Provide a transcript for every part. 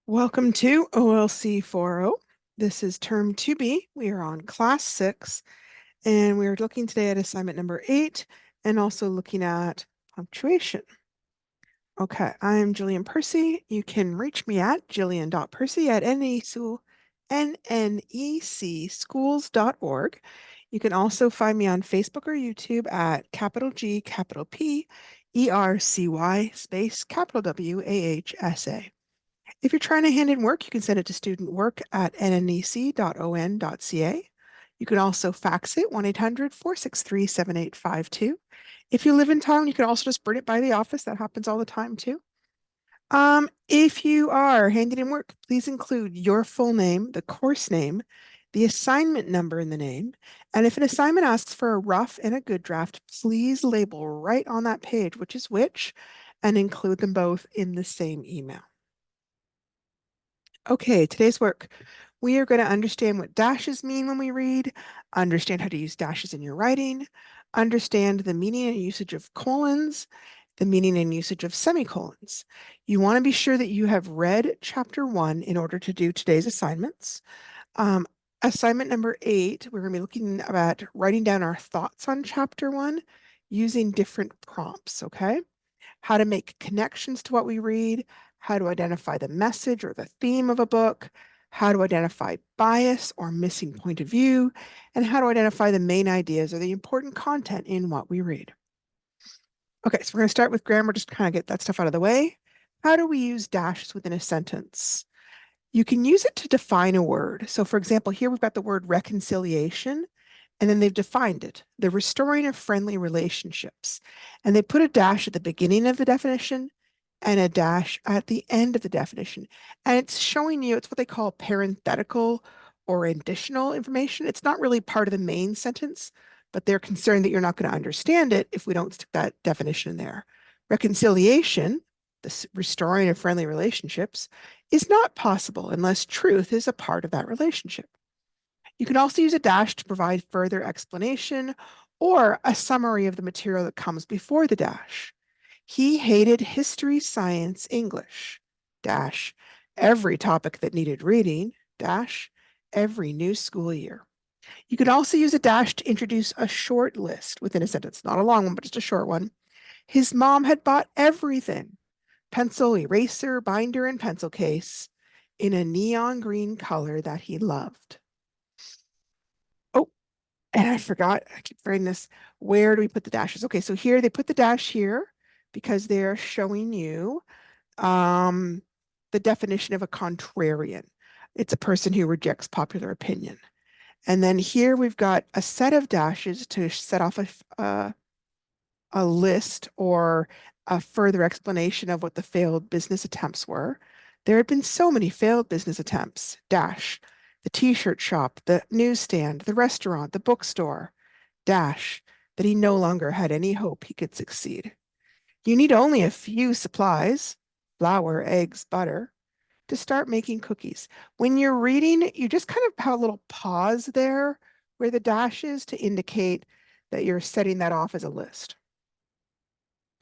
Welcome to OLC 4.0. This is term 2B. We are on class 6, and we are looking today at assignment number 8 and also looking at punctuation. Okay, I'm Jillian Percy. You can reach me at jillian.percy@necschools.org. You can also find me on Facebook or YouTube at capital G, capital P, ERCY, space, capital WAHSA. If you're trying to hand in work, you can send it to studentwork@nnec.on.ca. You can also fax it 1-800-463-7852. If you live in town, you can also just bring it by the office. That happens all the time too. If you are handing in work, please include your full name, the course name, the assignment number in the name, and if an assignment asks for a rough and a good draft, please label right on that page which is which and include them both in the same email. Okay, today's work. We are going to understand what dashes mean when we read, understand how to use dashes in your writing, understand the meaning and usage of colons, the meaning and usage of semicolons. You want to be sure that you have read chapter 1 in order to do today's assignments. Assignment number 8, we're going to be looking at writing down our thoughts on chapter 1 using different prompts, okay? How to make connections to what we read, how to identify the message or the theme of a book, how to identify bias or missing point of view, and how to identify the main ideas or the important content in what we read. Okay, so we're going to start with grammar, just to kind of get that stuff out of the way. How do we use dashes within a sentence? You can use it to define a word. So for example, here we've got the word reconciliation, and then they've defined it, the restoring of friendly relationships. And they put a dash at the beginning of the definition and a dash at the end of the definition. And it's showing you, it's what they call parenthetical or additional information. It's not really part of the main sentence, but they're concerned that you're not going to understand it if we don't stick that definition there. Reconciliation, the restoring of friendly relationships, is not possible unless truth is a part of that relationship. You can also use a dash to provide further explanation or a summary of the material that comes before the dash. He hated history, science, English, dash, every topic that needed reading, dash, every new school year. You can also use a dash to introduce a short list within a sentence, not a long one, but just a short one. His mom had bought everything, pencil, eraser, binder, and pencil case, in a neon green color that he loved. Oh, and I forgot, I keep forgetting this. Where do we put the dashes? Okay, so here they put the dash here because they're showing you the definition of a contrarian. It's a person who rejects popular opinion. And then here we've got a set of dashes to set off a list or a further explanation of what the failed business attempts were. There had been so many failed business attempts, dash, the t-shirt shop, the newsstand, the restaurant, the bookstore, dash, that he no longer had any hope he could succeed. You need only a few supplies, flour, eggs, butter, to start making cookies. When you're reading, you just kind of have a little pause there where the dash is to indicate that you're setting that off as a list.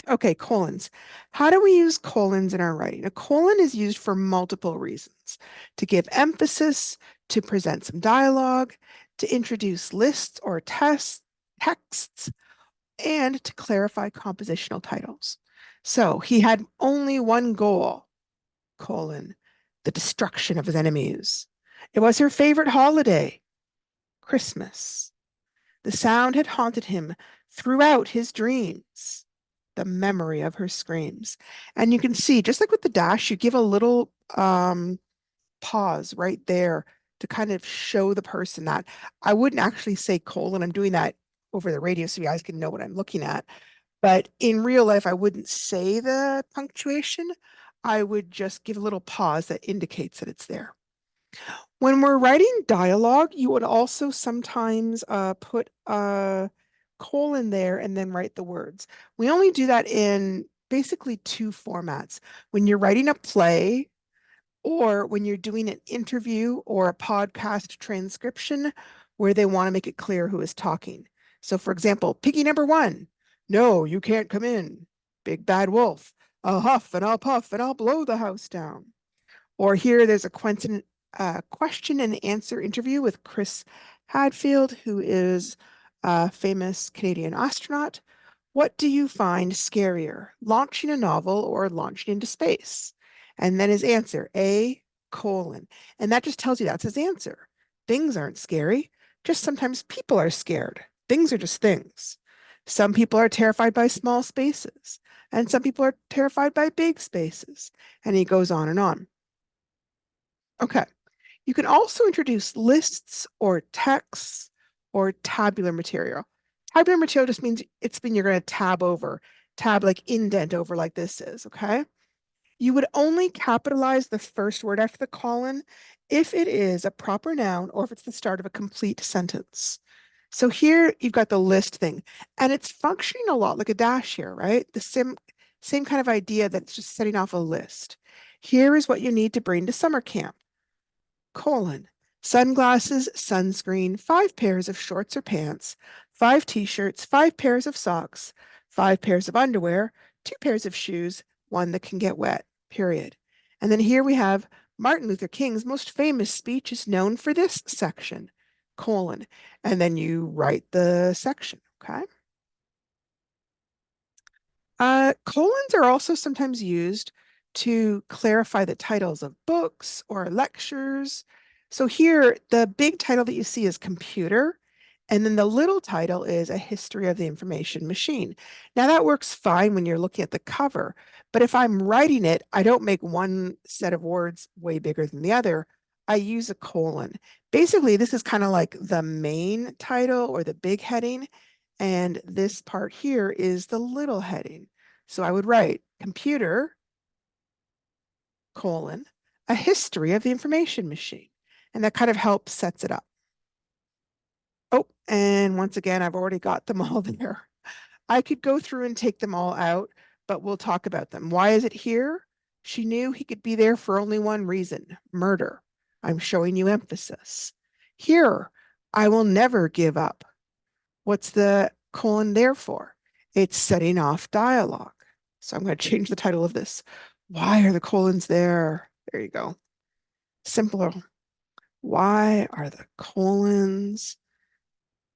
Okay, colons. How do we use colons in our writing? A colon is used for multiple reasons: to give emphasis, to present some dialogue, to introduce lists or texts, and to clarify compositional titles. So he had only one goal, colon, the destruction of his enemies. It was her favorite holiday, Christmas. The sound had haunted him throughout his dreams, the memory of her screams. And you can see, just like with the dash, you give a little pause right there to kind of show the person that. I wouldn't actually say colon. I'm doing that over the radio so you guys can know what I'm looking at. But in real life, I wouldn't say the punctuation. I would just give a little pause that indicates that it's there. When we're writing dialogue, you would also sometimes put a colon there and then write the words. We only do that in basically two formats. When you're writing a play or when you're doing an interview or a podcast transcription where they want to make it clear who is talking. So for example, piggy number 1, no, you can't come in. Big bad wolf. I'll huff and I'll puff and I'll blow the house down. Or here there's a question and answer interview with Chris Hadfield, who is a famous Canadian astronaut. What do you find scarier, launching a novel or launching into space? And then his answer, A, colon. And that just tells you that's his answer. Things aren't scary, just sometimes people are scared. Things are just things. Some people are terrified by small spaces, and some people are terrified by big spaces. And he goes on and on. Okay. You can also introduce lists or texts or tabular material. Tabular material just means it's been you're going to tab over, tab like indent over like this is, okay? You would only capitalize the first word after the colon if it is a proper noun or if it's the start of a complete sentence. So here you've got the list thing, and it's functioning a lot like a dash here, right? The same kind of idea that it's just setting off a list. Here is what you need to bring to summer camp colon, sunglasses, sunscreen, 5 pairs of shorts or pants, 5 t-shirts, 5 pairs of socks, 5 pairs of underwear, 2 pairs of shoes, one that can get wet, period. And then here we have Martin Luther King's most famous speech is known for this section, colon. And then you write the section, okay? Colons are also sometimes used to clarify the titles of books or lectures. So here, the big title that you see is computer, and then the little title is a history of the information machine. Now that works fine when you're looking at the cover, but if I'm writing it, I don't make one set of words way bigger than the other. I use a colon. Basically, this is kind of like the main title or the big heading, and this part here is the little heading. So I would write computer, colon, a history of the information machine. And that kind of helps sets it up. Oh, and once again, I've already got them all there. I could go through and take them all out, but we'll talk about them. Why is it here? She knew he could be there for only one reason, murder. I'm showing you emphasis. Here, I will never give up. What's the colon there for? It's setting off dialogue. So I'm going to change the title of this. Why are the colons there? There you go. Simpler. Why are the colons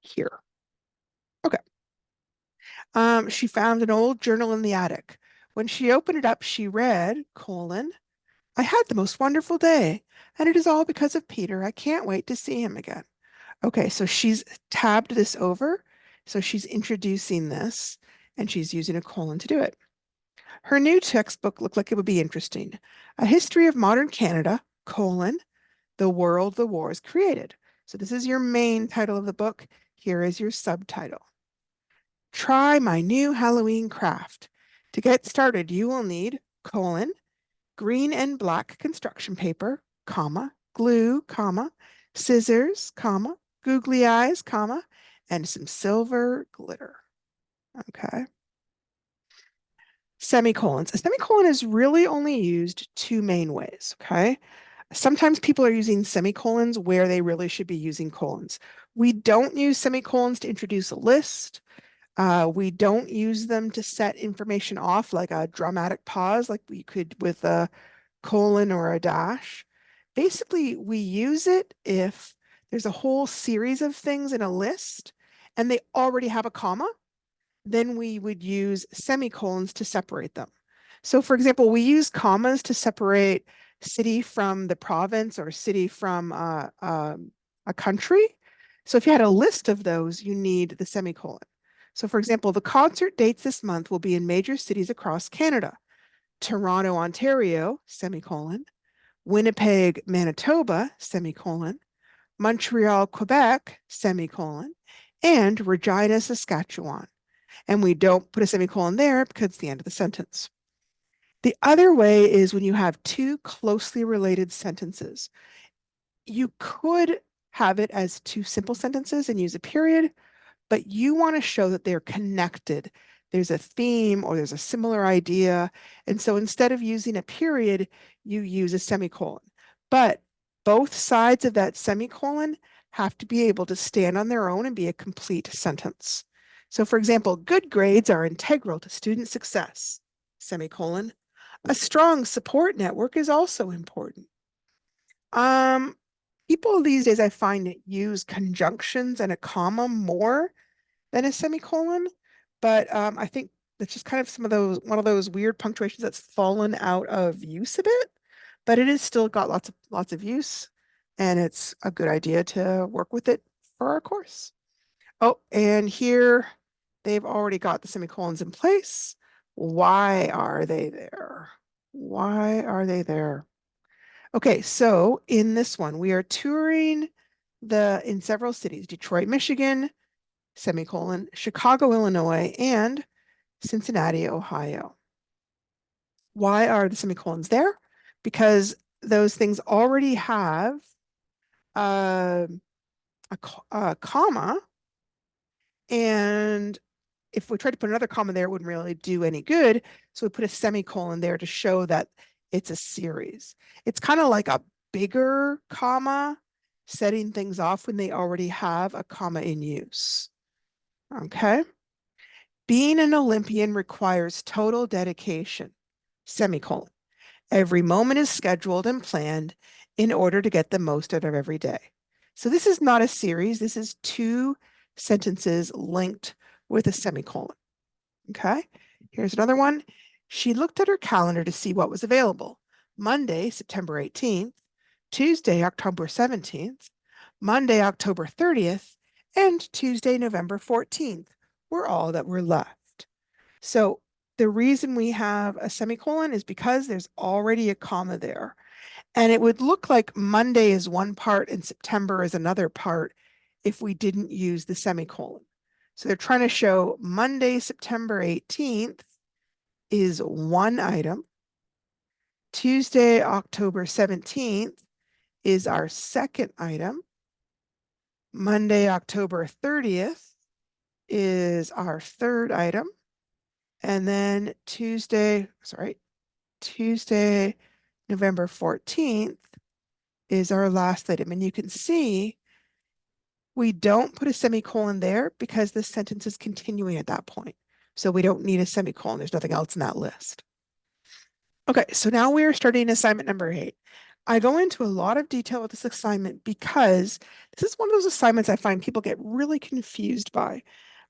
here? Okay. She found an old journal in the attic. When she opened it up, she read, colon, I had the most wonderful day, and it is all because of Peter. I can't wait to see him again. Okay, so she's tabbed this over. So she's introducing this, and she's using a colon to do it. Her new textbook looked like it would be interesting. A History of Modern Canada, colon, the world the wars created. So this is your main title of the book. Here is your subtitle. Try my new Halloween craft. To get started, you will need, colon, green and black construction paper, comma, glue, comma, scissors, comma, googly eyes, comma, and some silver glitter. Okay. Semicolons. A semicolon is really only used two main ways. Okay. Sometimes people are using semicolons where they really should be using colons. We don't use semicolons to introduce a list. We don't use them to set information off like a dramatic pause, like we could with a colon or a dash. Basically, we use it if there's a whole series of things in a list and they already have a comma, then we would use semicolons to separate them. So for example, we use commas to separate city from the province or city from a country. So if you had a list of those, you need the semicolon. So for example, the concert dates this month will be in major cities across Canada. Toronto, Ontario, semicolon, Winnipeg, Manitoba, semicolon, Montreal, Quebec, semicolon, and Regina, Saskatchewan. And we don't put a semicolon there because it's the end of the sentence. The other way is when you have two closely related sentences. You could have it as two simple sentences and use a period, but you want to show that they're connected. There's a theme or there's a similar idea. And so instead of using a period, you use a semicolon. But both sides of that semicolon have to be able to stand on their own and be a complete sentence. So for example, good grades are integral to student success. semicolon. A strong support network is also important. Um, People these days I find use conjunctions and a comma more than a semicolon, but I think that's just kind of one of those weird punctuations that's fallen out of use a bit, but it is still got lots of use, and it's a good idea to work with it for our course. Oh, and here they've already got the semicolons in place. Why are they there? Why are they there? Okay, so in this one, we are touring in several cities, Detroit, Michigan, semicolon, Chicago, Illinois, and Cincinnati, Ohio. Why are the semicolons there? Because those things already have uh, a comma, and if we tried to put another comma there, it wouldn't really do any good. So we put a semicolon there to show that it's a series. It's kind of like a bigger comma setting things off when they already have a comma in use. Okay. Being an Olympian requires total dedication, semicolon. Every moment is scheduled and planned in order to get the most out of every day. So this is not a series. This is two sentences linked with a semicolon. Okay, here's another one. She looked at her calendar to see what was available. Monday, September 18th, Tuesday, October 17th, Monday, October 30th, and Tuesday, November 14th were all that were left. So the reason we have a semicolon is because there's already a comma there. And it would look like Monday is one part and September is another part if we didn't use the semicolon. So they're trying to show Monday, September 18th is one item. Tuesday, October 17th is our second item. Monday, October 30th is our third item. And then Tuesday, November 14th is our last item. And you can see we don't put a semicolon there because the sentence is continuing at that point. So we don't need a semicolon. There's nothing else in that list. Okay, so now we are starting assignment number 8. I go into a lot of detail with this assignment because this is one of those assignments I find people get really confused by.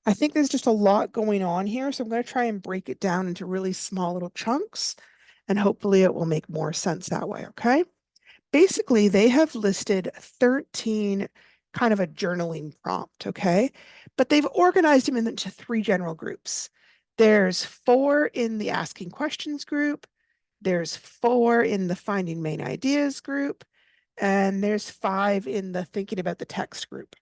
I think there's just a lot going on here, so I'm going to try and break it down into really small little chunks, and hopefully it will make more sense that way, okay? Basically, they have listed 13 kind of a journaling prompt, okay? But they've organized them into 3 general groups. There's 4 in the asking questions group, there's 4 in the finding main ideas group, and there's 5 in the thinking about the text group.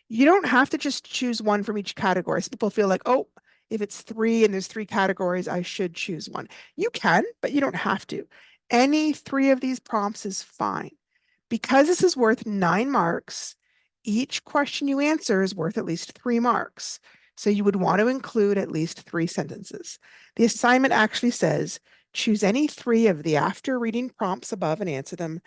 You don't have to just choose one from each category. Some people feel like, oh, if it's 3 and there's 3 categories, I should choose one. You can, but you don't have to. Any 3 of these prompts is fine. Because this is worth 9 marks, each question you answer is worth at least 3 marks. So you would want to include at least 3 sentences. The assignment actually says, choose any 3 of the after reading prompts above and answer them.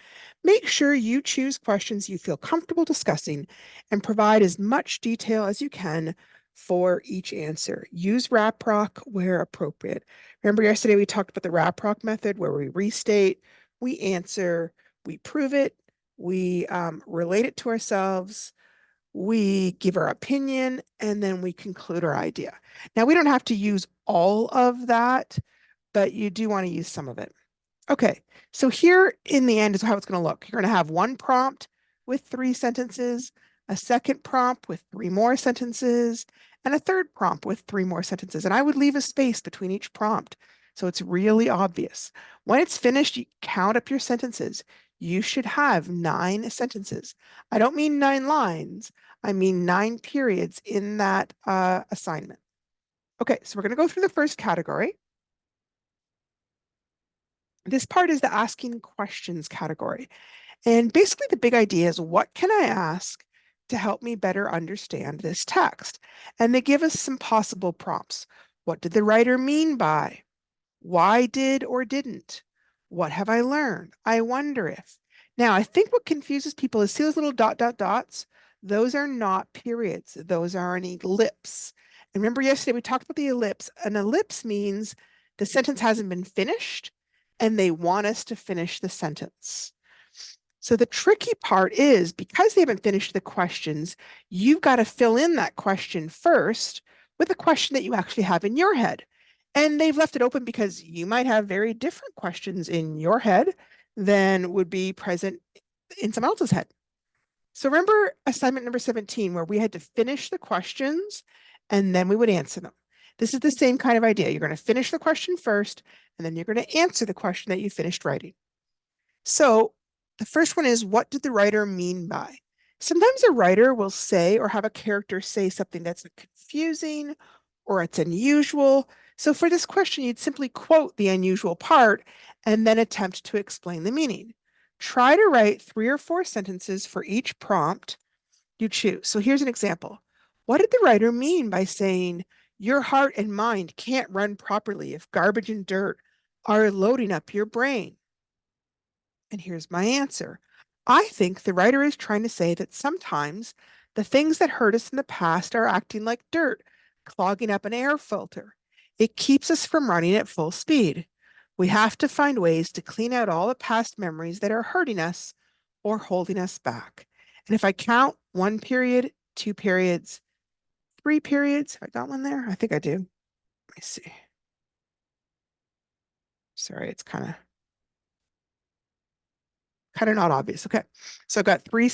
Make sure you choose questions you feel comfortable discussing and provide as much detail as you can for each answer. Use RAPROC where appropriate. Remember yesterday we talked about the RAPROC method where we restate, we answer, we prove it, we relate it to ourselves, we give our opinion, and then we conclude our idea. Now, we don't have to use all of that, but you do want to use some of it. Okay, so here in the end is how it's going to look. You're going to have one prompt with 3 sentences, a second prompt with 3 more sentences, and a third prompt with 3 more sentences. And I would leave a space between each prompt, so it's really obvious. When it's finished, you count up your sentences. You should have 9 sentences. I don't mean 9 lines. I mean 9 periods in that assignment. Okay, so we're going to go through the first category. This part is the asking questions category. And basically the big idea is, what can I ask to help me better understand this text? And they give us some possible prompts. What did the writer mean by? Why did or didn't? What have I learned? I wonder if. Now, I think what confuses people is, see those little dots? Those are not periods. Those are an ellipse. And remember yesterday we talked about the ellipse. An ellipse means The sentence hasn't been finished, and they want us to finish the sentence. So the tricky part is because they haven't finished the questions, you've got to fill in that question first with a question that you actually have in your head. And they've left it open because you might have very different questions in your head than would be present in someone else's head. So remember assignment number 17, where we had to finish the questions and then we would answer them. This is the same kind of idea. You're going to finish the question first, and then you're going to answer the question that you finished writing. So the first one is, what did the writer mean by? Sometimes a writer will say or have a character say something that's confusing or it's unusual. So for this question, you'd simply quote the unusual part and then attempt to explain the meaning. Try to write 3 or 4 sentences for each prompt you choose. So here's an example. What did the writer mean by saying, your heart and mind can't run properly if garbage and dirt are loading up your brain? And here's my answer. I think the writer is trying to say that sometimes the things that hurt us in the past are acting like dirt, clogging up an air filter. It keeps us from running at full speed. We have to find ways to clean out all the past memories that are hurting us or holding us back. And if I count 1 period, 2 periods, 3 periods, I got one there? I think I do. Let me see. Sorry, it's kind of not obvious. Okay. So I've got 3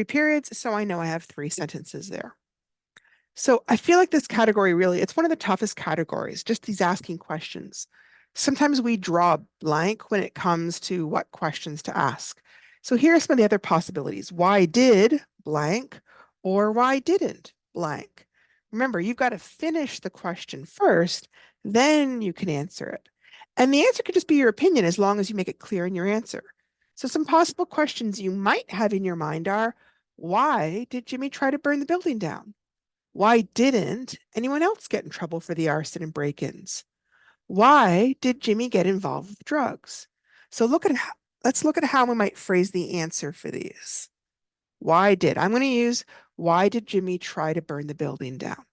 periods, so I know I have 3 sentences there. So I feel like this category really, it's one of the toughest categories, just these asking questions. Sometimes we draw blank when it comes to what questions to ask. So here are some of the other possibilities. Why did blank or why didn't blank? Remember, you've got to finish the question first, then you can answer it. And the answer could just be your opinion as long as you make it clear in your answer. So some possible questions you might have in your mind are, why did Jimmy try to burn the building down? Why didn't anyone else get in trouble for the arson and break-ins? Why did Jimmy get involved with drugs? So let's look at how we might phrase the answer for these. I'm going to use, why did Jimmy try to burn the building down?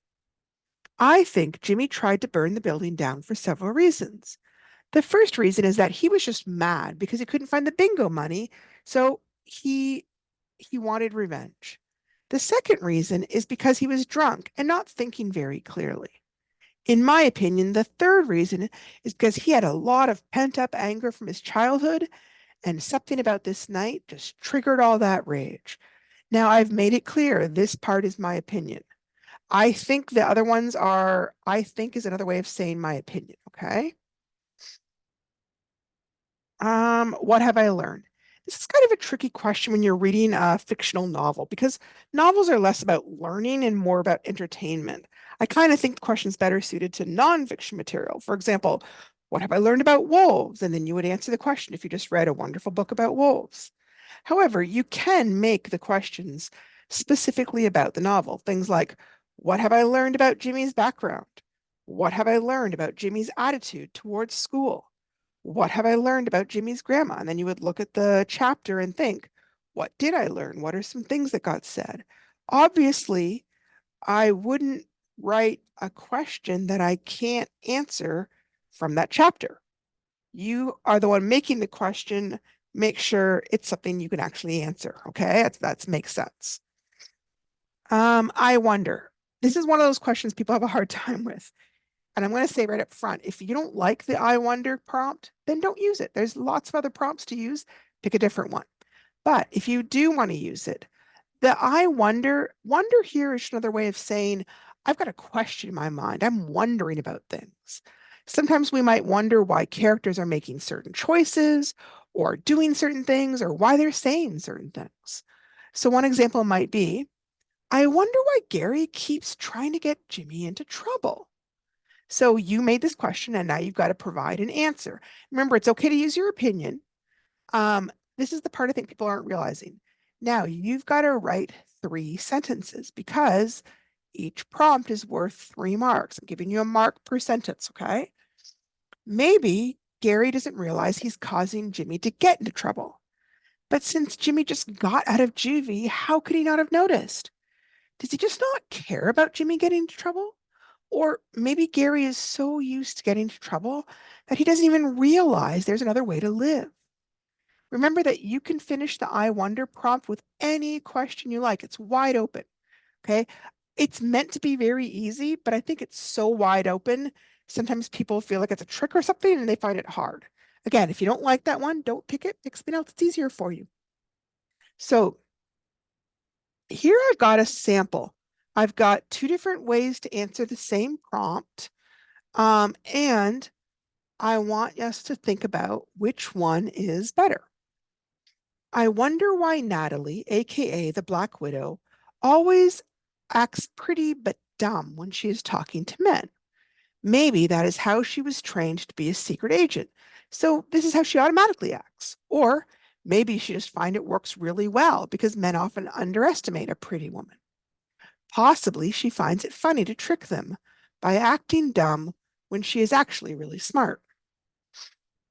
I think Jimmy tried to burn the building down for several reasons. The first reason is that he was just mad because he couldn't find the bingo money, so he wanted revenge. The second reason is because he was drunk and not thinking very clearly. In my opinion, the third reason is because he had a lot of pent-up anger from his childhood, and something about this night just triggered all that rage. Now, I've made it clear this part is my opinion. I think the other ones are, I think is another way of saying my opinion, okay? What have I learned? This is kind of a tricky question when you're reading a fictional novel because novels are less about learning and more about entertainment. I kind of think the question's better suited to nonfiction material. For example, what have I learned about wolves? And then you would answer the question if you just read a wonderful book about wolves. However, you can make the questions specifically about the novel. Things like, what have I learned about Jimmy's background? What have I learned about Jimmy's attitude towards school? What have I learned about Jimmy's grandma? And then you would look at the chapter and think, what did I learn? What are some things that got said? Obviously, I wouldn't write a question that I can't answer from that chapter. You are the one making the question. Make sure it's something you can actually answer. Okay, that makes sense. I wonder. This is one of those questions people have a hard time with. And I'm going to say right up front, if you don't like the I wonder prompt, then don't use it. There's lots of other prompts to use. Pick a different one. But if you do want to use it, the I wonder here is another way of saying, I've got a question in my mind. I'm wondering about things. Sometimes we might wonder why characters are making certain choices or doing certain things or why they're saying certain things. So one example might be, I wonder why Gary keeps trying to get Jimmy into trouble. So you made this question and now you've got to provide an answer. Remember, it's okay to use your opinion. This is the part I think people aren't realizing. Now you've got to write 3 sentences because each prompt is worth 3 marks. I'm giving you a mark per sentence, okay? Maybe Gary doesn't realize he's causing Jimmy to get into trouble. But since Jimmy just got out of juvie, how could he not have noticed? Does he just not care about Jimmy getting into trouble? Or maybe Gary is so used to getting into trouble that he doesn't even realize there's another way to live. Remember that you can finish the I wonder prompt with any question you like. It's wide open. Okay. It's meant to be very easy, but I think it's so wide open. Sometimes people feel like it's a trick or something and they find it hard. Again, if you don't like that one, don't pick it. Pick something else that's easier for you. So here I've got a sample. I've got two different ways to answer the same prompt. And I want us to think about which one is better. I wonder why Natalie, aka the Black Widow, always acts pretty but dumb when she is talking to men. Maybe that is how she was trained to be a secret agent. So this is how she automatically acts. Or maybe she just finds it works really well because men often underestimate a pretty woman. Possibly she finds it funny to trick them by acting dumb when she is actually really smart.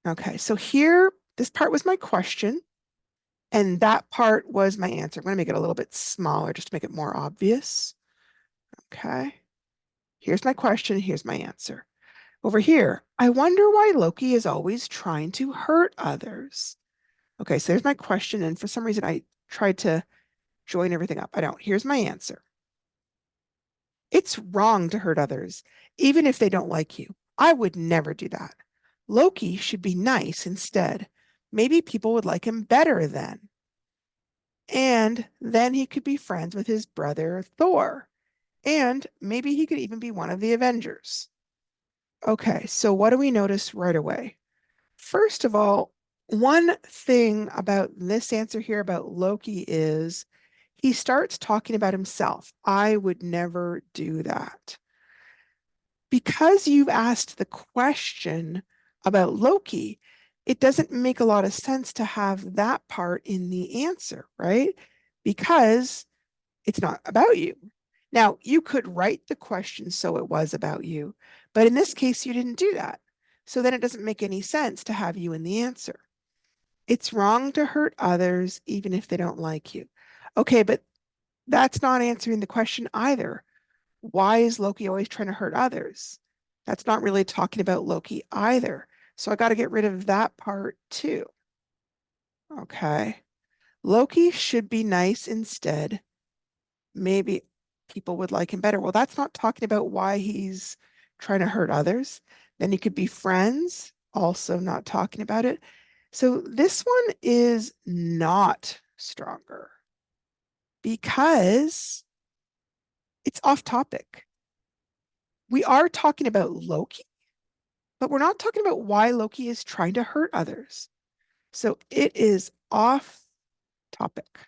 Okay, so here, this part was my question, and that part was my answer. I'm going to make it a little bit smaller just to make it more obvious. Okay, here's my question, here's my answer. Over here, I wonder why Loki is always trying to hurt others. Okay, so there's my question, and for some reason I tried to join everything up. I don't. Here's my answer. It's wrong to hurt others, even if they don't like you. I would never do that. Loki should be nice instead. Maybe people would like him better then. And then he could be friends with his brother Thor. And maybe he could even be one of the Avengers. Okay, so what do we notice right away? First of all, one thing about this answer here about Loki is he starts talking about himself. I would never do that. Because you've asked the question about Loki, it doesn't make a lot of sense to have that part in the answer, right? Because it's not about you. Now, you could write the question so it was about you, but in this case, you didn't do that. So then it doesn't make any sense to have you in the answer. It's wrong to hurt others, even if they don't like you. Okay, but that's not answering the question either. Why is Loki always trying to hurt others? That's not really talking about Loki either. So I got to get rid of that part too. Okay. Loki should be nice instead. Maybe people would like him better. Well, that's not talking about why he's trying to hurt others. Then he could be friends, also not talking about it. So this one is not stronger because it's off topic. We are talking about Loki, but we're not talking about why Loki is trying to hurt others. So it is off topic.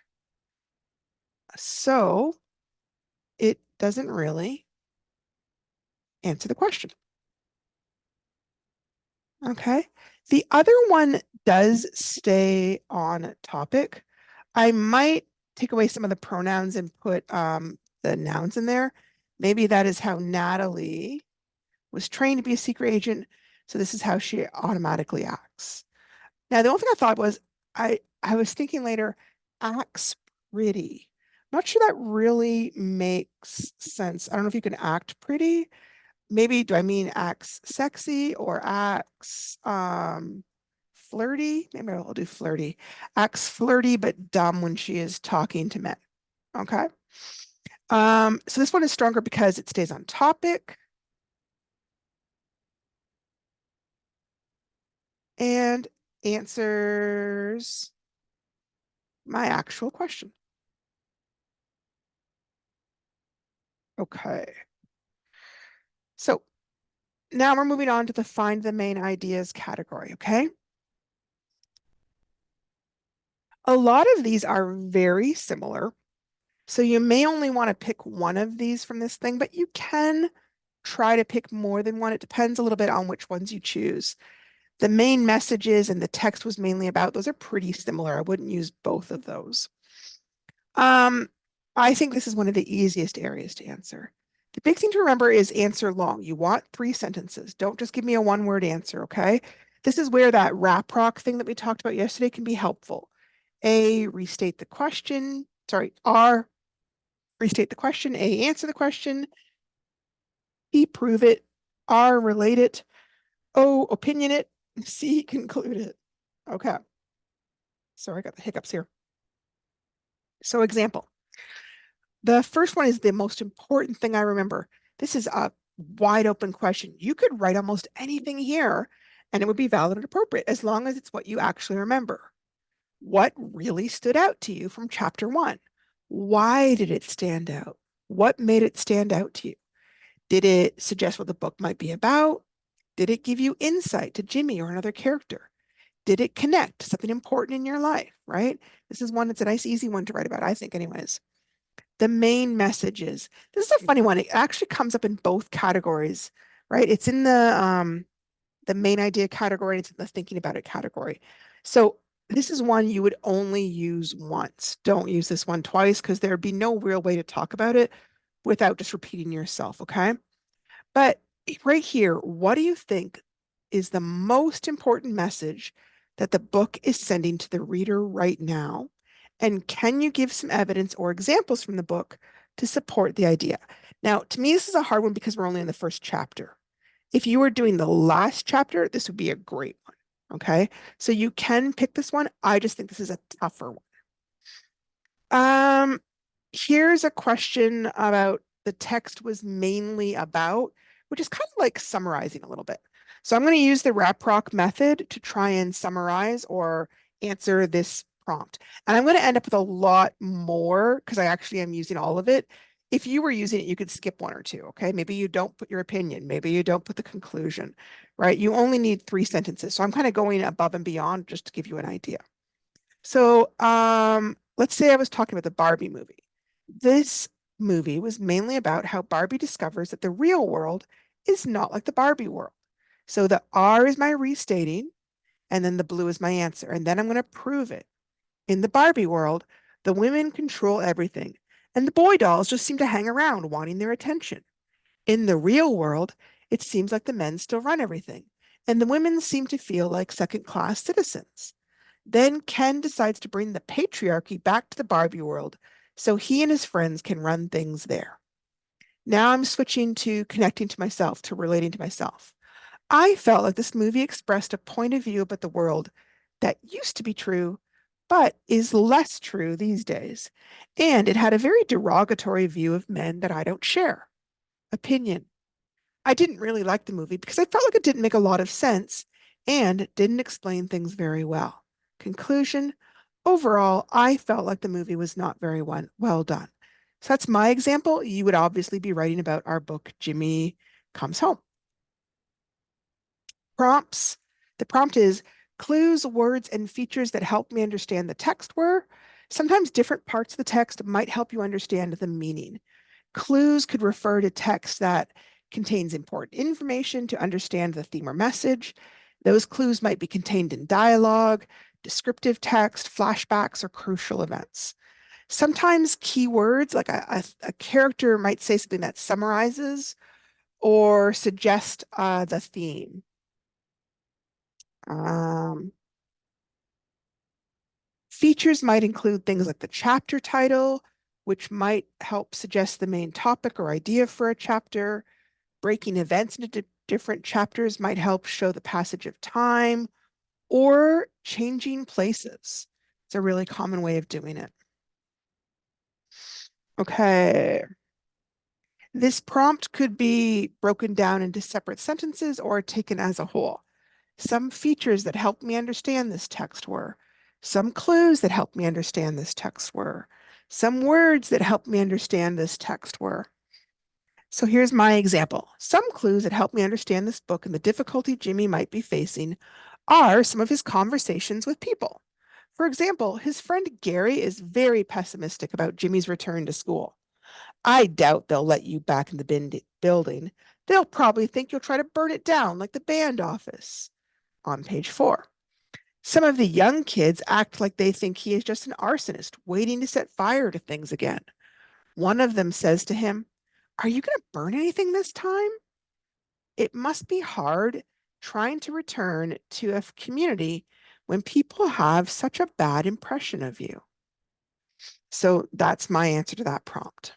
So it doesn't really answer the question. Okay. The other one does stay on topic. I might take away some of the pronouns and put the nouns in there. Maybe that is how Natalie was trained to be a secret agent. So this is how she automatically acts. Now, the only thing I thought was I was thinking later, acts pretty. Not sure that really makes sense. I don't know if you can act pretty. Maybe do I mean acts sexy or acts flirty? Maybe I'll do flirty. Acts flirty but dumb when she is talking to men. Okay. So this one is stronger because it stays on topic and answers my actual question. Okay. So now we're moving on to the find the main ideas category, okay? A lot of these are very similar. So you may only want to pick one of these from this thing, but you can try to pick more than one. It depends a little bit on which ones you choose. The main messages and the text was mainly about, those are pretty similar. I wouldn't use both of those. I think this is one of the easiest areas to answer. The big thing to remember is answer long. You want 3 sentences. Don't just give me a one-word answer, okay? This is where that rap rock thing that we talked about yesterday can be helpful. A, restate the question. Sorry, R, restate the question. A, answer the question. P, prove it. R, relate it. O, opinion it. C, conclude it. Okay. Sorry, I got the hiccups here. So example. The first one is the most important thing I remember. This is a wide open question. You could write almost anything here and it would be valid and appropriate as long as it's what you actually remember. What really stood out to you from chapter 1? Why did it stand out? What made it stand out to you? Did it suggest what the book might be about? Did it give you insight to Jimmy or another character? Did it connect to something important in your life, right? This is one that's a nice, easy one to write about, I think, anyways. The main messages. This is a funny one. It actually comes up in both categories, right? It's in the main idea category, and it's in the thinking about it category. So this is one you would only use once. Don't use this one twice because there'd be no real way to talk about it without just repeating yourself, okay? But right here, what do you think is the most important message that the book is sending to the reader right now? And can you give some evidence or examples from the book to support the idea? Now, to me, this is a hard one because we're only in the first chapter. If you were doing the last chapter, this would be a great one. Okay. So you can pick this one. I just think this is a tougher one. Here's a question about the text was mainly about, which is kind of like summarizing a little bit. So I'm going to use the RapRock method to try and summarize or answer this prompt. And I'm going to end up with a lot more because I actually am using all of it. If you were using it, you could skip one or two, okay? Maybe you don't put your opinion. Maybe you don't put the conclusion, right? You only need 3 sentences. So I'm kind of going above and beyond just to give you an idea. So let's say I was talking about the Barbie movie. This movie was mainly about how Barbie discovers that the real world is not like the Barbie world. So the R is my restating, and then the blue is my answer. And then I'm going to prove it. In the Barbie world, the women control everything, and the boy dolls just seem to hang around wanting their attention. In the real world, it seems like the men still run everything, and the women seem to feel like second-class citizens. Then Ken decides to bring the patriarchy back to the Barbie world so he and his friends can run things there. Now I'm switching to connecting to myself, to relating to myself. I felt like this movie expressed a point of view about the world that used to be true, but is less true these days. And it had a very derogatory view of men that I don't share. Opinion. I didn't really like the movie because I felt like it didn't make a lot of sense and didn't explain things very well. Conclusion, overall, I felt like the movie was not very well done. So that's my example. You would obviously be writing about our book, Jimmy Comes Home. Prompts. The prompt is clues, words, and features that help me understand the text were. Sometimes different parts of the text might help you understand the meaning. Clues could refer to text that contains important information to understand the theme or message. Those clues might be contained in dialogue, descriptive text, flashbacks, or crucial events. Sometimes keywords, like a character might say something that summarizes or suggest the theme. Um, Features might include things like the chapter title, which might help suggest the main topic or idea for a chapter. Breaking events into different chapters might help show the passage of time, or changing places. It's a really common way of doing it. Okay. This prompt could be broken down into separate sentences or taken as a whole. Some features that helped me understand this text were, some clues that helped me understand this text were, some words that helped me understand this text were. So here's my example. Some clues that help me understand this book and the difficulty Jimmy might be facing are some of his conversations with people. For example, his friend Gary is very pessimistic about Jimmy's return to school. I doubt they'll let you back in the building. They'll probably think you'll try to burn it down like the band office. On page 4. Some of the young kids act like they think he is just an arsonist waiting to set fire to things again. One of them says to him, "Are you going to burn anything this time?" It must be hard trying to return to a community when people have such a bad impression of you. So that's my answer to that prompt.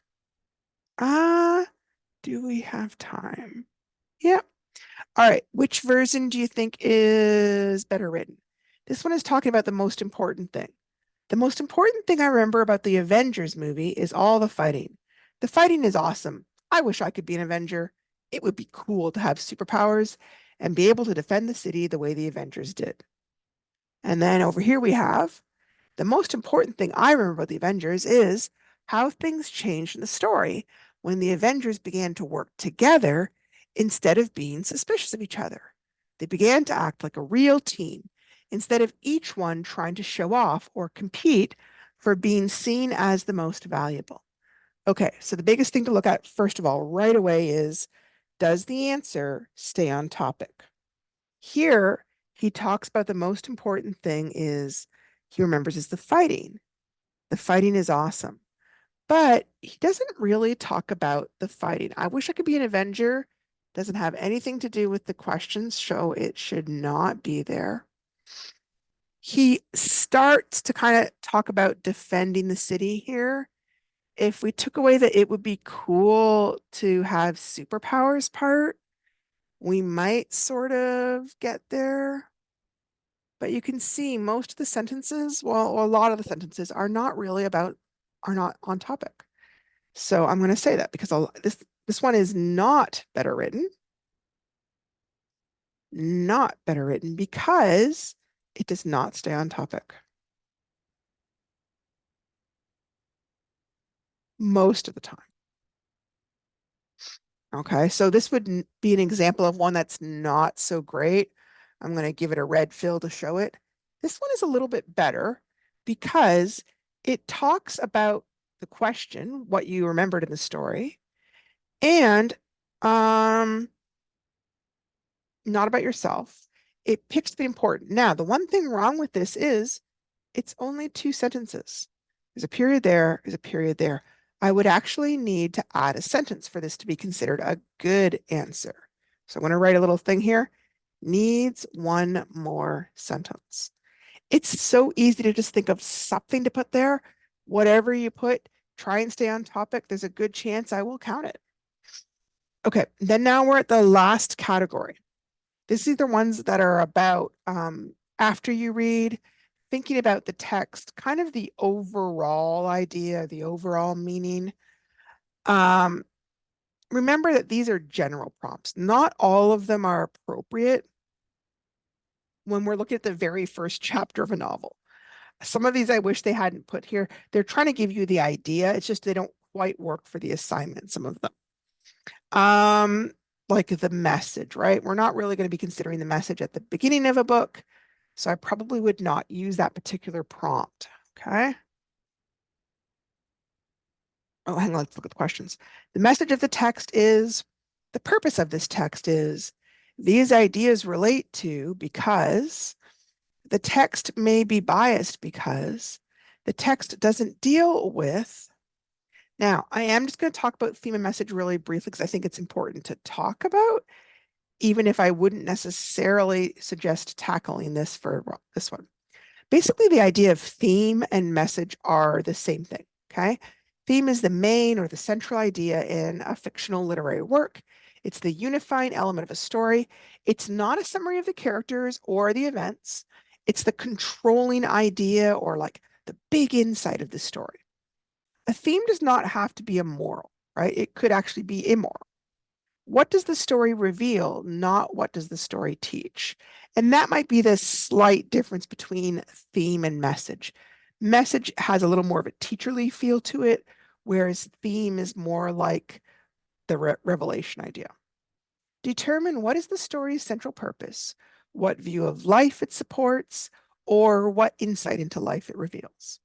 Do we have time? Yeah. All right. Which version do you think is better written? This one is talking about the most important thing. The most important thing I remember about the Avengers movie is all the fighting. The fighting is awesome. I wish I could be an Avenger. It would be cool to have superpowers and be able to defend the city the way the Avengers did. And then over here we have the most important thing I remember about the Avengers is how things changed in the story when the Avengers began to work together instead of being suspicious of each other. They began to act like a real team instead of each one trying to show off or compete for being seen as the most valuable. Okay, so the biggest thing to look at, first of all, right away is, does the answer stay on topic? Here, he talks about the most important thing is he remembers is the fighting. The fighting is awesome, but he doesn't really talk about the fighting. I wish I could be an Avenger. Doesn't have anything to do with the questions, so it should not be there. He starts to kind of talk about defending the city here. If we took away that it would be cool to have superpowers part, we might sort of get there. But you can see most of the sentences, well, a lot of the sentences are not really about, are not on topic. So I'm going to say that because this one is not better written, not better written because it does not stay on topic most of the time. Okay, so this would be an example of one that's not so great. I'm going to give it a red fill to show it. This one is a little bit better because it talks about the question, what you remembered in the story, and um, not about yourself. It picks the important. Now, the one thing wrong with this is it's only two sentences. There's a period there, there's a period there. I would actually need to add a sentence for this to be considered a good answer. So I'm going to write a little thing here. Needs one more sentence. It's so easy to just think of something to put there. Whatever you put, try and stay on topic. There's a good chance I will count it. Okay, then now we're at the last category. These are the ones that are about after you read, thinking about the text, kind of the overall idea, the overall meaning. Um, remember that these are general prompts. Not all of them are appropriate when we're looking at the very first chapter of a novel. Some of these I wish they hadn't put here. They're trying to give you the idea. It's just they don't quite work for the assignment, some of them. Um, like the message, right? We're not really going to be considering the message at the beginning of a book. So I probably would not use that particular prompt. Okay. Oh, hang on, let's look at the questions. The message of the text is, the purpose of this text is, these ideas relate to because, the text may be biased because, the text doesn't deal with. Now, I am just going to talk about theme and message really briefly because I think it's important to talk about, even if I wouldn't necessarily suggest tackling this for this one. Basically, the idea of theme and message are the same thing, okay? Theme is the main or the central idea in a fictional literary work. It's the unifying element of a story. It's not a summary of the characters or the events. It's the controlling idea or like the big insight of the story. A theme does not have to be immoral, right? It could actually be immoral. What does the story reveal, not what does the story teach? And that might be the slight difference between theme and message. Message has a little more of a teacherly feel to it, whereas theme is more like the revelation idea. Determine what is the story's central purpose, what view of life it supports, or what insight into life it reveals.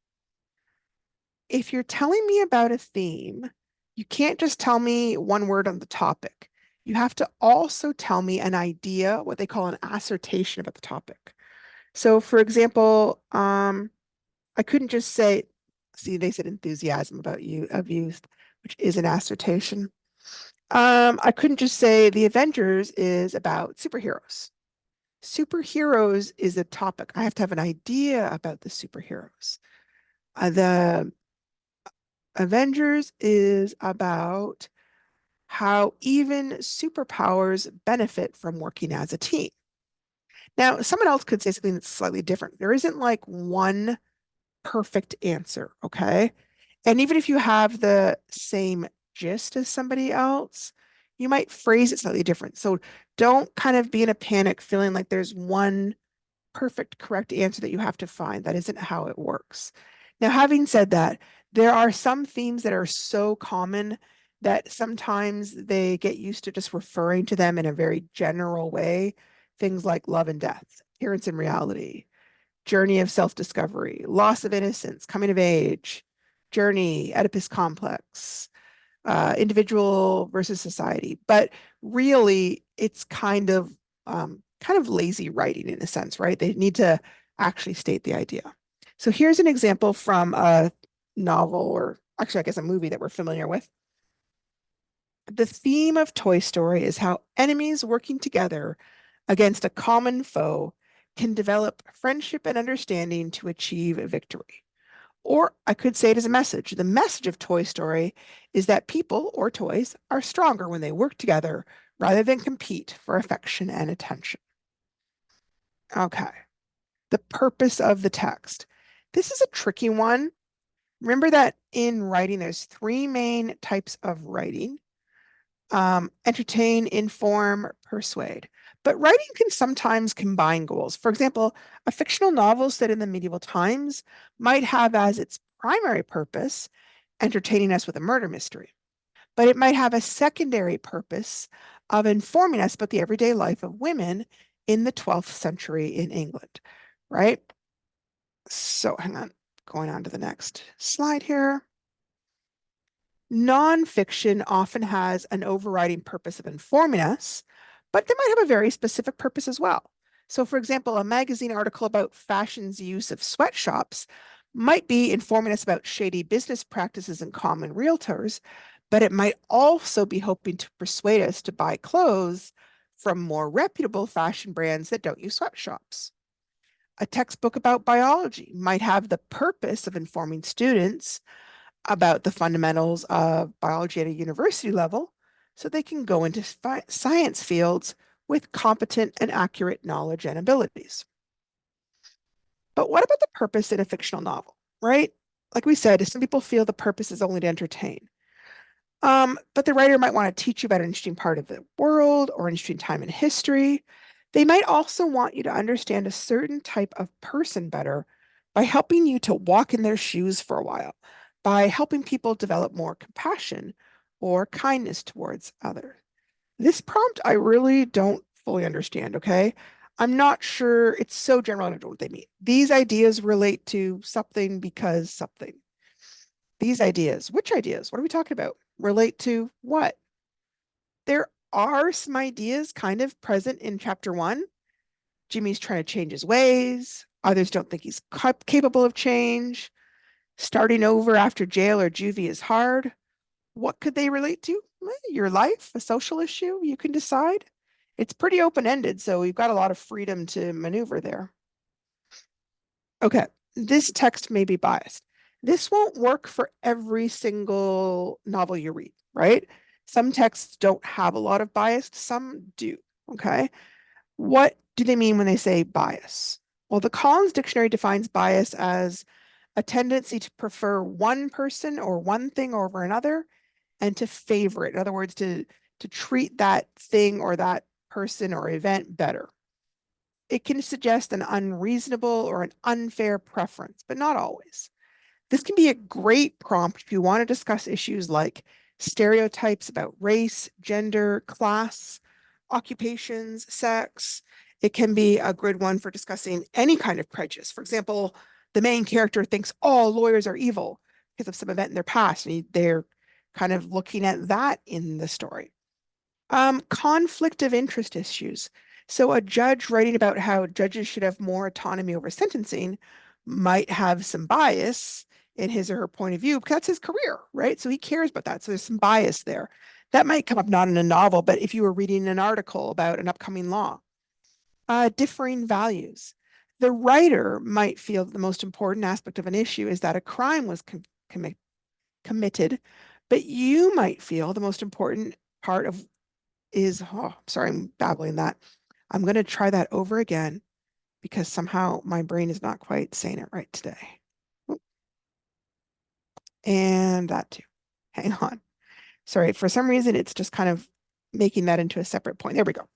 If you're telling me about a theme, you can't just tell me one word on the topic. You have to also tell me an idea, what they call an assertion about the topic. So, for example, I couldn't just say, see, they said enthusiasm about you of youth, which is an assertion. I couldn't just say the Avengers is about superheroes. Superheroes is a topic. I have to have an idea about the superheroes. The Avengers is about how even superpowers benefit from working as a team. Now, someone else could say something that's slightly different. There isn't like one perfect answer, okay? And even if you have the same gist as somebody else, you might phrase it slightly different. So don't kind of be in a panic feeling like there's one perfect correct answer that you have to find. That isn't how it works. Now, having said that, there are some themes that are so common that sometimes they get used to just referring to them in a very general way. Things like love and death, appearance and reality, journey of self-discovery, loss of innocence, coming of age, journey, Oedipus complex, individual versus society. But really, it's kind of lazy writing in a sense, right? They need to actually state the idea. So here's an example from a novel, or actually, I guess a movie that we're familiar with. The theme of Toy Story is how enemies working together against a common foe can develop friendship and understanding to achieve a victory. Or I could say it as a message. The message of Toy Story is that people or toys are stronger when they work together rather than compete for affection and attention. Okay. The purpose of the text. This is a tricky one. Remember that in writing, there's three main types of writing: entertain, inform, persuade. But writing can sometimes combine goals. For example, a fictional novel set in the medieval times might have as its primary purpose entertaining us with a murder mystery, but it might have a secondary purpose of informing us about the everyday life of women in the 12th century in England, right? So hang on, going on to the next slide here. Nonfiction often has an overriding purpose of informing us, but they might have a very specific purpose as well. So, for example, a magazine article about fashion's use of sweatshops might be informing us about shady business practices and common realtors, but it might also be hoping to persuade us to buy clothes from more reputable fashion brands that don't use sweatshops. A textbook about biology might have the purpose of informing students about the fundamentals of biology at a university level so they can go into science fields with competent and accurate knowledge and abilities. But what about the purpose in a fictional novel, right? Like we said, some people feel the purpose is only to entertain. But the writer might want to teach you about an interesting part of the world or an interesting time in history. They might also want you to understand a certain type of person better by helping you to walk in their shoes for a while, by helping people develop more compassion or kindness towards others. This prompt, I really don't fully understand, okay? I'm not sure. It's so general, I don't know what they mean. These ideas relate to something because something. These ideas, which ideas? What are we talking about? Relate to what? There are some ideas kind of present in chapter one. Jimmy's trying to change his ways. Others don't think he's capable of change. Starting over after jail or juvie is hard. What could they relate to? Your life, a social issue, you can decide. It's pretty open-ended, so you've got a lot of freedom to maneuver there. Okay, this text may be biased. This won't work for every single novel you read, right? Some texts don't have a lot of bias, some do, okay? What do they mean when they say bias? Well, the Collins Dictionary defines bias as a tendency to prefer one person or one thing over another and to favor it. In other words, to treat that thing or that person or event better. It can suggest an unreasonable or an unfair preference, but not always. This can be a great prompt if you want to discuss issues like stereotypes about race, gender, class, occupations, sex. It can be a good one for discussing any kind of prejudice. For example, the main character thinks all lawyers are evil because of some event in their past, and they're kind of looking at that in the story. Conflict of interest issues. So a judge writing about how judges should have more autonomy over sentencing might have some bias in his or her point of view because that's his career, right? So he cares about that. So there's some bias there. That might come up not in a novel, but if you were reading an article about an upcoming law. Differing values. The writer might feel that the most important aspect of an issue is that a crime was committed, but you might feel the most important part of is, oh, sorry, I'm babbling that. I'm going to try that over again because somehow my brain is not quite saying it right today. And that too. Hang on. Sorry, for some reason, it's just kind of making that into a separate point. There we go.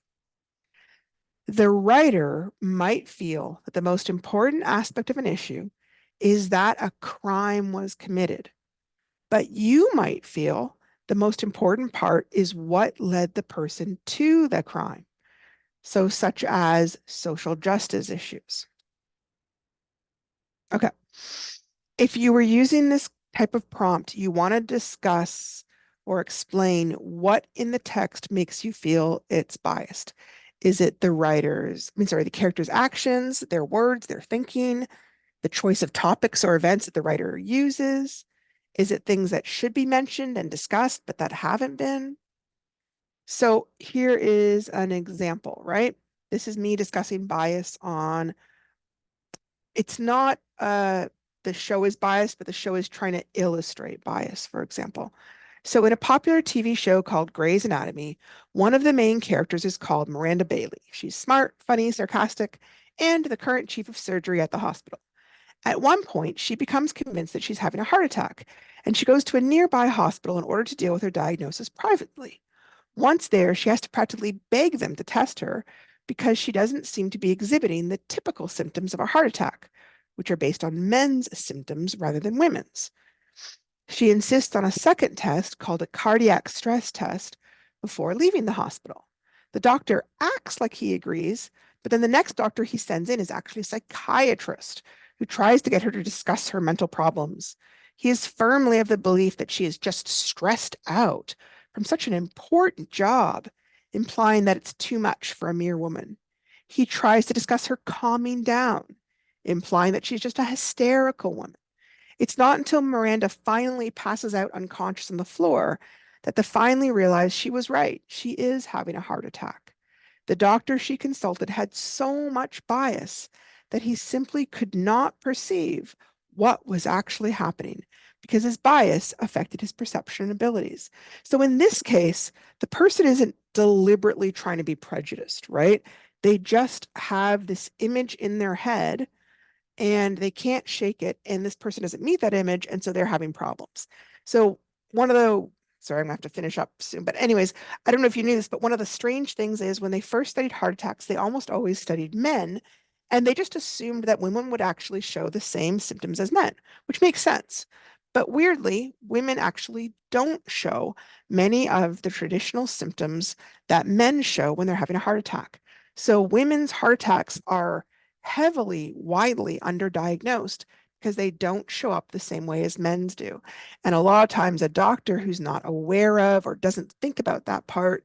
The writer might feel that the most important aspect of an issue is that a crime was committed, but you might feel the most important part is what led the person to the crime. So, such as social justice issues. Okay. If you were using this type of prompt, you want to discuss or explain what in the text makes you feel it's biased. Is it the character's actions, their words, their thinking, the choice of topics or events that the writer uses? Is it things that should be mentioned and discussed, but that haven't been? So here is an example, right? This is me discussing bias on, it's not the show is biased, but the show is trying to illustrate bias, for example. So in a popular TV show called Grey's Anatomy, one of the main characters is called Miranda Bailey. She's smart, funny, sarcastic, and the current chief of surgery at the hospital. At one point, she becomes convinced that she's having a heart attack, and she goes to a nearby hospital in order to deal with her diagnosis privately. Once there, she has to practically beg them to test her because she doesn't seem to be exhibiting the typical symptoms of a heart attack, which are based on men's symptoms rather than women's. She insists on a second test called a cardiac stress test before leaving the hospital. The doctor acts like he agrees, but then the next doctor he sends in is actually a psychiatrist who tries to get her to discuss her mental problems. He is firmly of the belief that she is just stressed out from such an important job, implying that it's too much for a mere woman. He tries to discuss her calming down, implying that she's just a hysterical woman. It's not until Miranda finally passes out unconscious on the floor that they finally realize she was right. She is having a heart attack. The doctor she consulted had so much bias that he simply could not perceive what was actually happening because his bias affected his perception abilities. So in this case, the person isn't deliberately trying to be prejudiced, right? They just have this image in their head and they can't shake it. And this person doesn't meet that image. And so they're having problems. So one of the, sorry, I'm gonna have to finish up soon. But anyways, I don't know if you knew this, but one of the strange things is when they first studied heart attacks, they almost always studied men. And they just assumed that women would actually show the same symptoms as men, which makes sense. But weirdly, women actually don't show many of the traditional symptoms that men show when they're having a heart attack. So women's heart attacks are heavily, widely underdiagnosed because they don't show up the same way as men's do. And a lot of times, a doctor who's not aware of or doesn't think about that part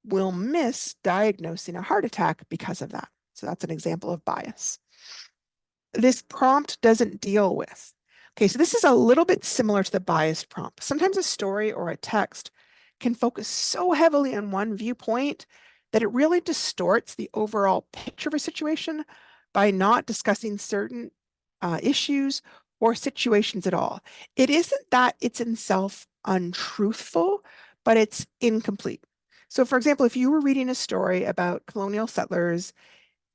will miss diagnosing a heart attack because of that. So that's an example of bias. This prompt doesn't deal with. Okay, so this is a little bit similar to the biased prompt. Sometimes a story or a text can focus so heavily on one viewpoint that it really distorts the overall picture of a situation by not discussing certain issues or situations at all. It isn't that it's in itself untruthful, but it's incomplete. So, for example, if you were reading a story about colonial settlers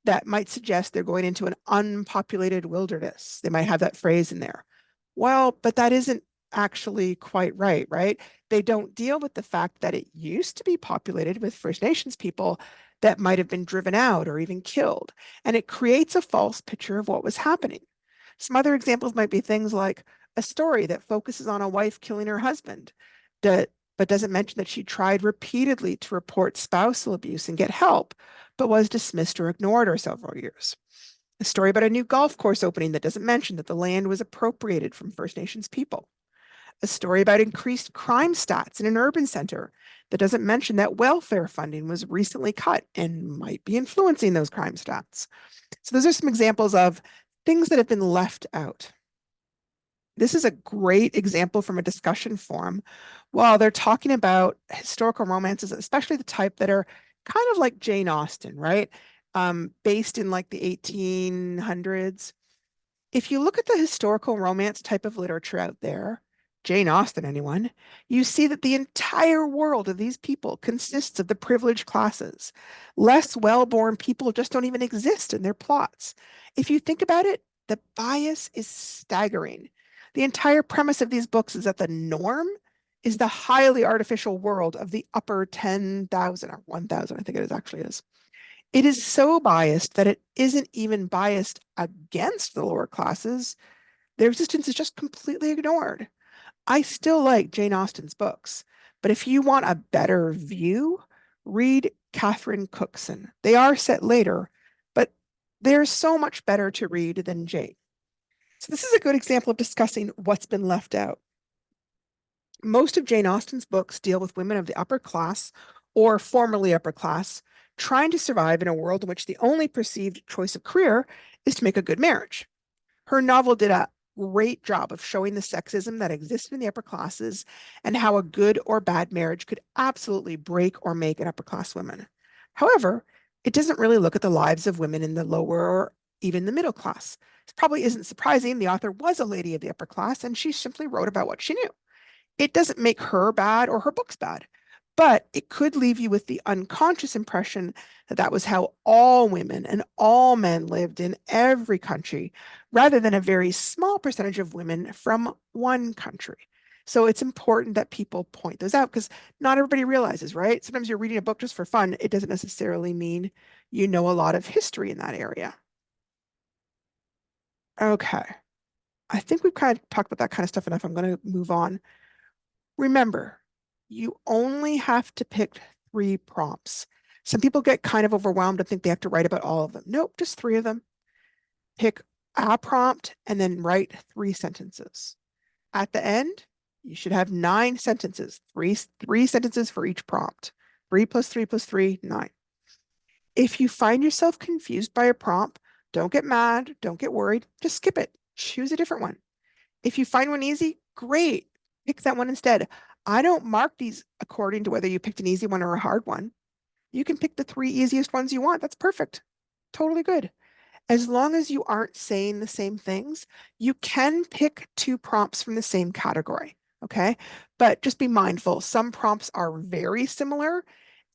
that might suggest they're going into an unpopulated wilderness. They might have that phrase in there. Well, but that isn't actually quite right, right? They don't deal with the fact that it used to be populated with First Nations people that might have been driven out or even killed. And it creates a false picture of what was happening. Some other examples might be things like a story that focuses on a wife killing her husband, that, but doesn't mention that she tried repeatedly to report spousal abuse and get help, but was dismissed or ignored for several years. A story about a new golf course opening that doesn't mention that the land was appropriated from First Nations people. A story about increased crime stats in an urban center that doesn't mention that welfare funding was recently cut and might be influencing those crime stats. So those are some examples of things that have been left out. This is a great example from a discussion forum. While they're talking about historical romances, especially the type that are kind of like Jane Austen, right? Based in like the 1800s. If you look at the historical romance type of literature out there, Jane Austen, anyone, you see that the entire world of these people consists of the privileged classes. Less well-born people just don't even exist in their plots. If you think about it, the bias is staggering. The entire premise of these books is that the norm is the highly artificial world of the upper 10,000 or 1,000, I think it actually is. It is so biased that it isn't even biased against the lower classes. Their existence is just completely ignored. I still like Jane Austen's books, but if you want a better view, read Catherine Cookson. They are set later, but they're so much better to read than Jane. So this is a good example of discussing what's been left out. Most of Jane Austen's books deal with women of the upper class or formerly upper class trying to survive in a world in which the only perceived choice of career is to make a good marriage. Her novel did a great job of showing the sexism that existed in the upper classes and how a good or bad marriage could absolutely break or make an upper class woman. However, it doesn't really look at the lives of women in the lower or even the middle class. It probably isn't surprising. The author was a lady of the upper class and she simply wrote about what she knew. It doesn't make her bad or her books bad, but it could leave you with the unconscious impression that that was how all women and all men lived in every country, rather than a very small percentage of women from one country. So it's important that people point those out because not everybody realizes, right? Sometimes you're reading a book just for fun. It doesn't necessarily mean you know a lot of history in that area. Okay. I think we've kind of talked about that kind of stuff enough. I'm going to move on. Remember, you only have to pick 3 prompts. Some people get kind of overwhelmed and think they have to write about all of them. Nope, just 3 of them. Pick a prompt and then write 3 sentences. At the end, you should have 9 sentences, three sentences for each prompt. 3 plus 3 plus 3, 9. If you find yourself confused by a prompt, don't get mad, don't get worried, just skip it. Choose a different one. If you find one easy, great. Pick that one instead. I don't mark these according to whether you picked an easy one or a hard one. You can pick the 3 easiest ones you want. That's perfect. Totally good. As long as you aren't saying the same things, you can pick 2 prompts from the same category. Okay. But just be mindful. Some prompts are very similar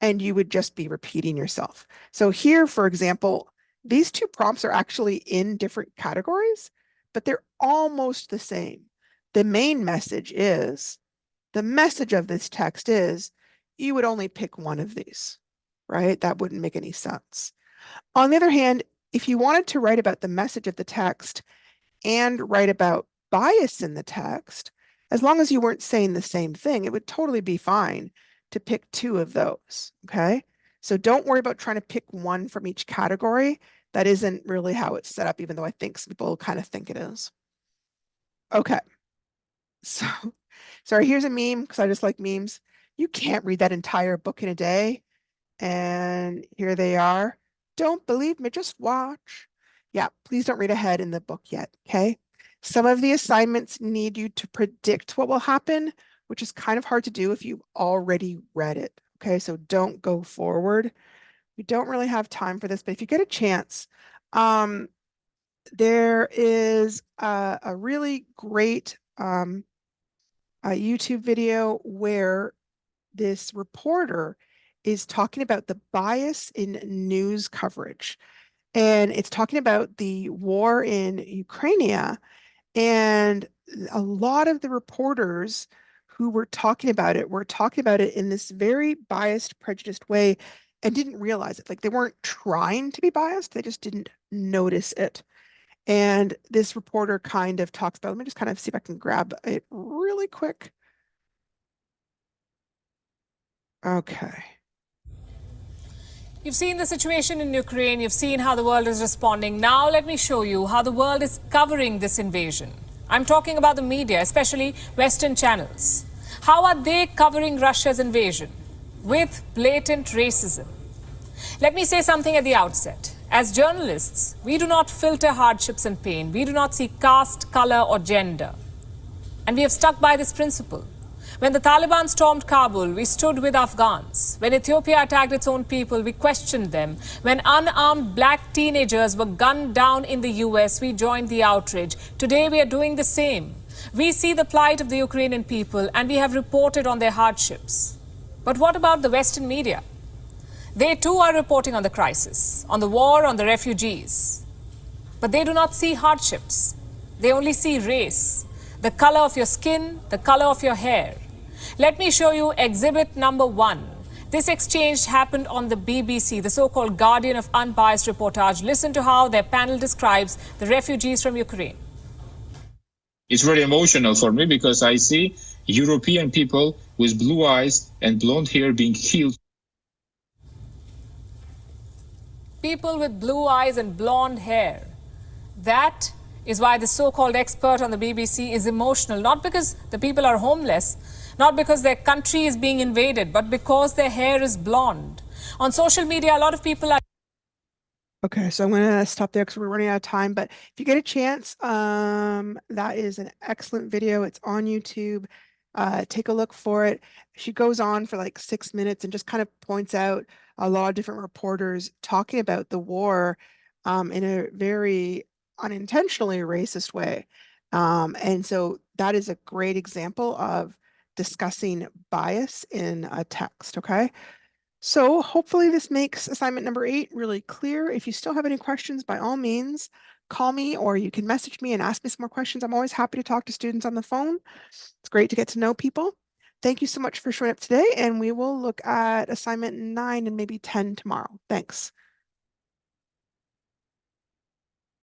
and you would just be repeating yourself. So here, for example, these 2 prompts are actually in different categories, but they're almost the same. The main message is, the message of this text is, you would only pick one of these, right? That wouldn't make any sense. On the other hand, if you wanted to write about the message of the text and write about bias in the text, as long as you weren't saying the same thing, it would totally be fine to pick 2 of those, okay? So don't worry about trying to pick one from each category. That isn't really how it's set up, even though I think some people kind of think it is. Okay. So, sorry, here's a meme because I just like memes. You can't read that entire book in a day. And here they are. Don't believe me, just watch. Yeah, please don't read ahead in the book yet, okay? Some of the assignments need you to predict what will happen, which is kind of hard to do if you've already read it, okay? So don't go forward. We don't really have time for this, but if you get a chance, there is a really great a YouTube video where this reporter is talking about the bias in news coverage. And it's talking about the war in Ukraine. And a lot of the reporters who were talking about it in this very biased, prejudiced way and didn't realize it. Like they weren't trying to be biased, they just didn't notice it. And this reporter kind of talks about, let me just kind of see if I can grab it really quick. Okay. You've seen the situation in Ukraine, you've seen how the world is responding. Now let me show you how the world is covering this invasion. I'm talking about the media, especially Western channels. How are they covering Russia's invasion? With blatant racism. Let me say something at the outset. As journalists, we do not filter hardships and pain. We do not see caste, color, or gender. And we have stuck by this principle. When the Taliban stormed Kabul, we stood with Afghans. When Ethiopia attacked its own people, we questioned them. When unarmed black teenagers were gunned down in the US, we joined the outrage. Today, we are doing the same. We see the plight of the Ukrainian people and we have reported on their hardships. But what about the Western media? They too are reporting on the crisis, on the war, on the refugees. But they do not see hardships. They only see race, the color of your skin, the color of your hair. Let me show you exhibit number 1. This exchange happened on the BBC, the so-called guardian of unbiased reportage. Listen to how their panel describes the refugees from Ukraine. It's very emotional for me because I see European people with blue eyes and blonde hair being killed. People with blue eyes and blonde hair. That is why the so-called expert on the BBC is emotional, not because the people are homeless, not because their country is being invaded, but because their hair is blonde. On social media, a lot of people are... Okay, so I'm going to stop there because we're running out of time. But if you get a chance, that is an excellent video. It's on YouTube. Take a look for it. She goes on for like 6 minutes and just kind of points out a lot of different reporters talking about the war in a very unintentionally racist way. And so that is a great example of discussing bias in a text, okay? So hopefully this makes assignment number 8 really clear. If you still have any questions, by all means, call me or you can message me and ask me some more questions. I'm always happy to talk to students on the phone. It's great to get to know people. Thank you so much for showing up today, and we will look at assignment 9 and maybe 10 tomorrow. Thanks.